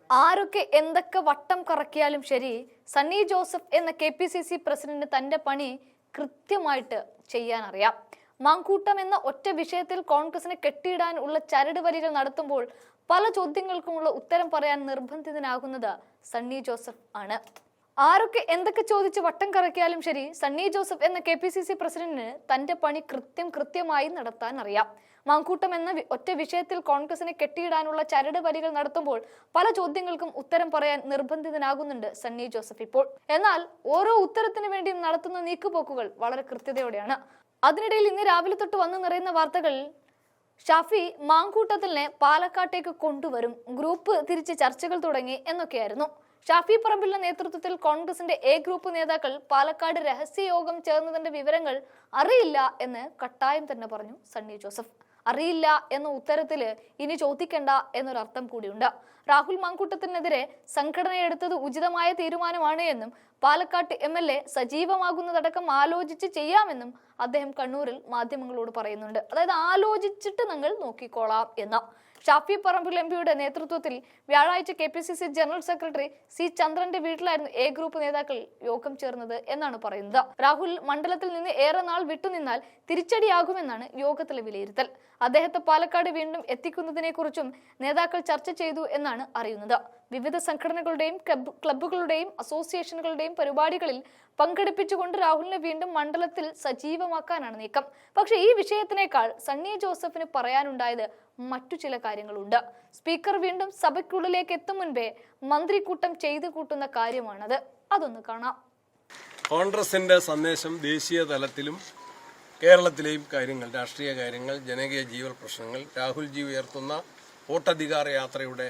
ആരൊക്കെ എന്തൊക്കെ വട്ടം കറക്കിയാലും ശരി, സണ്ണി ജോസഫ് എന്ന KPCC പ്രസിഡന്റ് തന്റെ പണി കൃത്യമായിട്ട് ചെയ്യാൻ അറിയാം. മാങ്കൂട്ടം എന്ന ഒറ്റ വിഷയത്തിൽ കോൺഗ്രസിനെ കെട്ടിയിടാൻ ഉള്ള ചരട് വലികൾ നടത്തുമ്പോൾ പല ചോദ്യങ്ങൾക്കുമുള്ള ഉത്തരം പറയാൻ നിർബന്ധിതനാകുന്നത് സണ്ണി ജോസഫ് ആണ്. ആരൊക്കെ എന്തൊക്കെ ചോദിച്ച് വട്ടം കറക്കിയാലും ശരി, സണ്ണി ജോസഫ് എന്ന KPCC പ്രസിഡന്റിന് തന്റെ പണി കൃത്യമായി നടത്താൻ അറിയാം. മാങ്കൂട്ടം എന്ന ഒറ്റ വിഷയത്തിൽ കോൺഗ്രസിനെ കെട്ടിയിടാനുള്ള ചരട് വലികൾ നടത്തുമ്പോൾ പല ചോദ്യങ്ങൾക്കും ഉത്തരം പറയാൻ നിർബന്ധിതനാകുന്നുണ്ട് സണ്ണി ജോസഫ് ഇപ്പോൾ. എന്നാൽ ഓരോ ഉത്തരത്തിന് വേണ്ടിയും നടത്തുന്ന നീക്കുപോക്കുകൾ വളരെ കൃത്യതയോടെയാണ്. അതിനിടയിൽ ഇന്ന് രാവിലെ തൊട്ട് വന്നു നിറയുന്ന വാർത്തകൾ ഷാഫി മാങ്കൂട്ടത്തിനെ പാലക്കാട്ടേക്ക് കൊണ്ടുവരും, ഗ്രൂപ്പ് തിരിച്ച് ചർച്ചകൾ തുടങ്ങി എന്നൊക്കെയായിരുന്നു. ഷാഫി പറമ്പിലിന്റെ നേതൃത്വത്തിൽ കോൺഗ്രസിന്റെ A ഗ്രൂപ്പ് നേതാക്കൾ പാലക്കാട് രഹസ്യയോഗം ചേർന്നതിന്റെ വിവരങ്ങൾ അറിയില്ല എന്ന് കട്ടായം തന്നെ പറഞ്ഞു സണ്ണി ജോസഫ്. അറിയില്ല എന്ന ഉത്തരത്തില് ഇനി ചോദിക്കണ്ട എന്നൊരർത്ഥം കൂടിയുണ്ട്. രാഹുൽ മാങ്കൂട്ടത്തിനെതിരെ സംഘടന എടുത്തത് ഉചിതമായ തീരുമാനമാണ് എന്നും പാലക്കാട്ട് MLA സജീവമാകുന്നതടക്കം ആലോചിച്ച് ചെയ്യാമെന്നും അദ്ദേഹം കണ്ണൂരിൽ മാധ്യമങ്ങളോട് പറയുന്നുണ്ട്. അതായത് ആലോചിച്ചിട്ട് നിങ്ങൾ നോക്കിക്കോളാം എന്ന. ഷാഫി പറമ്പിൽ MPയുടെ നേതൃത്വത്തിൽ വ്യാഴാഴ്ച KPCC ജനറൽ സെക്രട്ടറി C ചന്ദ്രന്റെ വീട്ടിലായിരുന്നു A ഗ്രൂപ്പ് നേതാക്കൾ യോഗം ചേർന്നത് എന്നാണ് പറയുന്നത്. രാഹുൽ മണ്ഡലത്തിൽ നിന്ന് ഏറെ നാൾ വിട്ടുനിന്നാൽ തിരിച്ചടിയാകുമെന്നാണ് യോഗത്തിലെ വിലയിരുത്തൽ. അദ്ദേഹത്തെ പാലക്കാട് വീണ്ടും എത്തിക്കുന്നതിനെ കുറിച്ചും നേതാക്കൾ ചർച്ച ചെയ്തു എന്നാണ് അറിയുന്നത്. വിവിധ സംഘടനകളുടെയും ക്ലബ്ബുകളുടെയും അസോസിയേഷനുകളുടെയും പരിപാടികളിൽ പങ്കെടുപ്പിച്ചുകൊണ്ട് രാഹുലിനെ വീണ്ടും മണ്ഡലത്തിൽ സജീവമാക്കാനാണ് നീക്കം. പക്ഷേ ഈ വിഷയത്തിനേക്കാൾ സണ്ണി ജോസഫിന് പറയാനുണ്ടായത് മറ്റു ചില കാര്യങ്ങളുണ്ട്. സ്പീക്കർ വീണ്ടും സഭയ്ക്കുള്ളിലേക്ക് എത്തും മുൻപേ മന്ത്രിക്കൂട്ടം ചെയ്തു കൂട്ടുന്ന കാര്യമാണത്. അതൊന്ന് കാണാം. കോൺഗ്രസിന്റെ സന്ദേശം ദേശീയ തലത്തിലും കേരളത്തിലെയും കാര്യങ്ങൾ, രാഷ്ട്രീയ കാര്യങ്ങൾ, ജനകീയ ജീവൽ പ്രശ്നങ്ങൾ, രാഹുൽജി ഉയർത്തുന്ന വോട്ടധികാര യാത്രയുടെ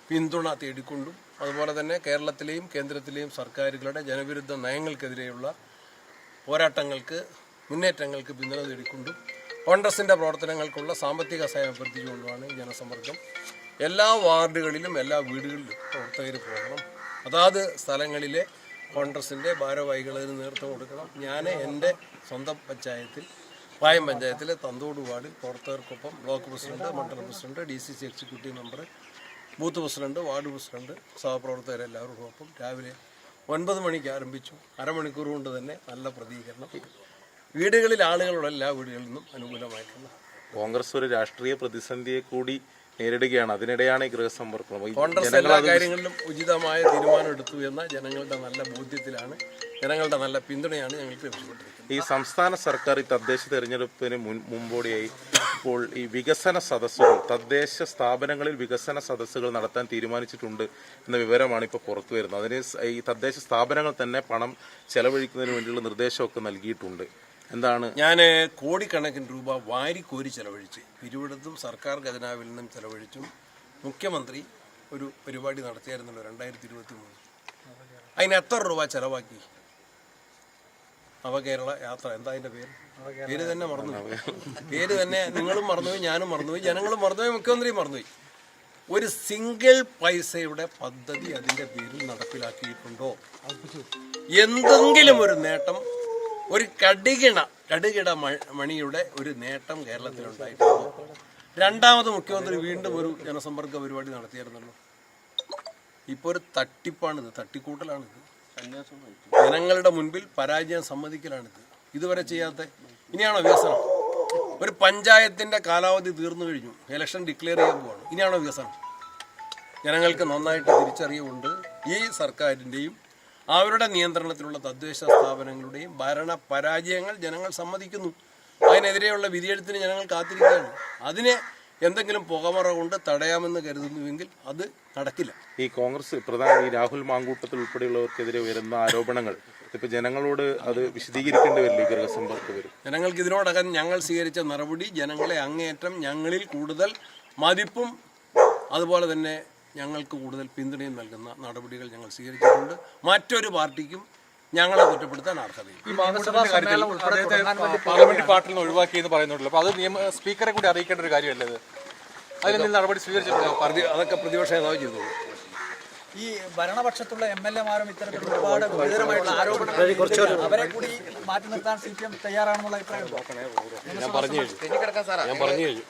പിന്തുണ തേടിക്കൊണ്ടും അതുപോലെ തന്നെ കേരളത്തിലെയും കേന്ദ്രത്തിലെയും സർക്കാരുകളുടെ ജനവിരുദ്ധ നയങ്ങൾക്കെതിരെയുള്ള പോരാട്ടങ്ങൾക്ക്, മുന്നേറ്റങ്ങൾക്ക് പിന്തുണ തേടിക്കൊണ്ടും കോൺഗ്രസിന്റെ പ്രവർത്തനങ്ങൾക്കുള്ള സാമ്പത്തിക സഹായം അഭ്യർത്ഥിച്ചുകൊണ്ടുമാണ് ജനസമ്പർക്കം. എല്ലാ വാർഡുകളിലും എല്ലാ വീടുകളിലും പ്രവർത്തകർ പോകണം. അതാത് സ്ഥലങ്ങളിലെ കോൺഗ്രസിന്റെ ഭാരവാഹികളിന് നേതൃത്വം കൊടുക്കണം. ഞാൻ എൻ്റെ സ്വന്തം പഞ്ചായത്തിൽ, പായം പഞ്ചായത്തിലെ തന്തോട് വാർഡിൽ പ്രവർത്തകർക്കൊപ്പം ബ്ലോക്ക് പ്രസിഡന്റ്, മണ്ഡലം president, DCC executive member, booth president, ward president, സഹപ്രവർത്തകരെല്ലാവർക്കും രാവിലെ 9 മണിക്ക് ആരംഭിച്ചു. അരമണിക്കൂർ കൊണ്ട് തന്നെ നല്ല പ്രതികരണം. വീടുകളിൽ ആളുകളുടെ എല്ലാ വീടുകളിൽ നിന്നും അനുകൂലമായിട്ടുള്ള. കോൺഗ്രസ് ഒരു രാഷ്ട്രീയ പ്രതിസന്ധിയെ കൂടി നേരിടുകയാണ്. അതിനിടെയാണ് ഈ ഗൃഹസമ്പർക്കം. കോൺഗ്രസ് എല്ലാ കാര്യങ്ങളിലും ഉചിതമായ തീരുമാനം എടുത്തു എന്ന ജനങ്ങളുടെ നല്ല ബോധ്യത്തിലാണ്, ജനങ്ങളുടെ നല്ല പിന്തുണയാണ് ഞങ്ങൾക്ക് ലഭിച്ചുകൊണ്ടിരിക്കുന്നത്. ഈ സംസ്ഥാന സർക്കാർ ഈ തദ്ദേശ തെരഞ്ഞെടുപ്പിന് മുമ്പോടിയായി ഇപ്പോൾ ഈ വികസന സദസ്സുകൾ, തദ്ദേശ സ്ഥാപനങ്ങളിൽ വികസന സദസ്സുകൾ നടത്താൻ തീരുമാനിച്ചിട്ടുണ്ട് എന്ന വിവരമാണ് ഇപ്പോൾ പുറത്തു വരുന്നത്. അതിന് ഈ തദ്ദേശ സ്ഥാപനങ്ങൾ തന്നെ പണം ചെലവഴിക്കുന്നതിന് വേണ്ടിയുള്ള നിർദ്ദേശമൊക്കെ നൽകിയിട്ടുണ്ട്. എന്താണ്? ഞാൻ കോടിക്കണക്കിന് രൂപ വാരിക്കോരി ചെലവഴിച്ച് പിരിവിടത്തും സർക്കാർ ഖജനാവിൽ നിന്നും ചെലവഴിച്ചു. മുഖ്യമന്ത്രി ഒരു പരിപാടി നടത്തിയായിരുന്നല്ലോ 2023. അതിന് എത്ര രൂപ ചെലവാക്കി? നവകേരള യാത്ര, എന്താ അതിന്റെ പേര് തന്നെ മറന്നുപോയി. പേര് തന്നെ നിങ്ങളും മറന്നുപോയി, ഞാനും മറന്നുപോയി, ജനങ്ങളും മറന്നുപോയി, മുഖ്യമന്ത്രിയും മറന്നുപോയി. ഒരു സിംഗിൾ പൈസയുടെ പദ്ധതി അതിന്റെ പേരിൽ നടപ്പിലാക്കിയിട്ടുണ്ടോ? എന്തെങ്കിലും ഒരു നേട്ടം, ഒരു കടുകിട മണിയുടെ ഒരു നേട്ടം കേരളത്തിലുണ്ടായിട്ടുണ്ടോ? രണ്ടാമത് മുഖ്യമന്ത്രി വീണ്ടും ഒരു ജനസമ്പർക്ക പരിപാടി നടത്തിയായിരുന്നല്ലോ. ഇപ്പോൾ ഒരു തട്ടിപ്പാണിത്, തട്ടിക്കൂട്ടലാണിത്, ജനങ്ങളുടെ മുൻപിൽ പരാജയം സമ്മതിക്കലാണിത്. ഇതുവരെ ചെയ്യാത്ത ഇനിയാണോ വികസനം? ഒരു പഞ്ചായത്തിന്റെ കാലാവധി തീർന്നു കഴിഞ്ഞു, ഇലക്ഷൻ ഡിക്ലെയർ ചെയ്യാൻ പോവാണ്. ഇനിയാണോ വികസനം? ജനങ്ങൾക്ക് നന്നായിട്ട് തിരിച്ചറിവുണ്ട്. ഈ സർക്കാരിന്റെയും അവരുടെ നിയന്ത്രണത്തിലുള്ള തദ്ദേശ സ്ഥാപനങ്ങളുടെയും ഭരണ പരാജയങ്ങൾ ജനങ്ങൾ സമ്മതിക്കുന്നു. അതിനെതിരെയുള്ള വിധിയെഴുത്തിന് ജനങ്ങൾ കാത്തിരിക്കുകയാണ്. അതിനെ എന്തെങ്കിലും പുകമറ കൊണ്ട് തടയാമെന്ന് കരുതുന്നുവെങ്കിൽ അത് നടക്കില്ല. ഈ കോൺഗ്രസ് പ്രധാന ഈ രാഹുൽ മാങ്കൂട്ടത്തിൽ ഉൾപ്പെടെയുള്ളവർക്കെതിരെ ഉയരുന്ന ആരോപണങ്ങൾ ഇപ്പൊ ജനങ്ങളോട് അത് വിശദീകരിക്കേണ്ടി വരില്ല. ഈ ഗൃഹസമ്പർക്കം വരും. ജനങ്ങൾക്ക് ഇതിനോടകം ഞങ്ങൾ സ്വീകരിച്ച നടപടി ജനങ്ങളെ അങ്ങേയറ്റം ഞങ്ങളിൽ കൂടുതൽ മതിപ്പും അതുപോലെ തന്നെ ഞങ്ങൾക്ക് കൂടുതൽ പിന്തുണയും നൽകുന്ന നടപടികൾ ഞങ്ങൾ സ്വീകരിച്ചിട്ടുണ്ട്. മറ്റൊരു പാർട്ടിക്കും ഞങ്ങളെ കുറ്റപ്പെടുത്താൻ അർഹതയില്ല. ഈ പാർലമെന്റ് പാർട്ടിൽ നിന്ന് ഒഴിവാക്കി എന്ന് പറയുന്നുണ്ടല്ലോ. അപ്പൊ അത് സ്പീക്കറെ കൂടി അറിയിക്കേണ്ട ഒരു കാര്യമല്ലേ? അതിൽ നടപടി സ്വീകരിച്ചിട്ടില്ല. അതൊക്കെ പ്രതിപക്ഷ നേതാവ് ചെയ്തോളൂ. ഈ ഭരണപക്ഷത്തുള്ള MLA-മാരും ഇത്തരത്തിലുള്ള ഒരുപാട് ഗുരുതരമായിട്ടുള്ള ആരോപണങ്ങൾ അവരെ കൂടി മാറ്റി നിർത്താൻ CPM തയ്യാറാണെന്നുള്ള അഭിപ്രായം ഞാൻ പറഞ്ഞു കഴിഞ്ഞു.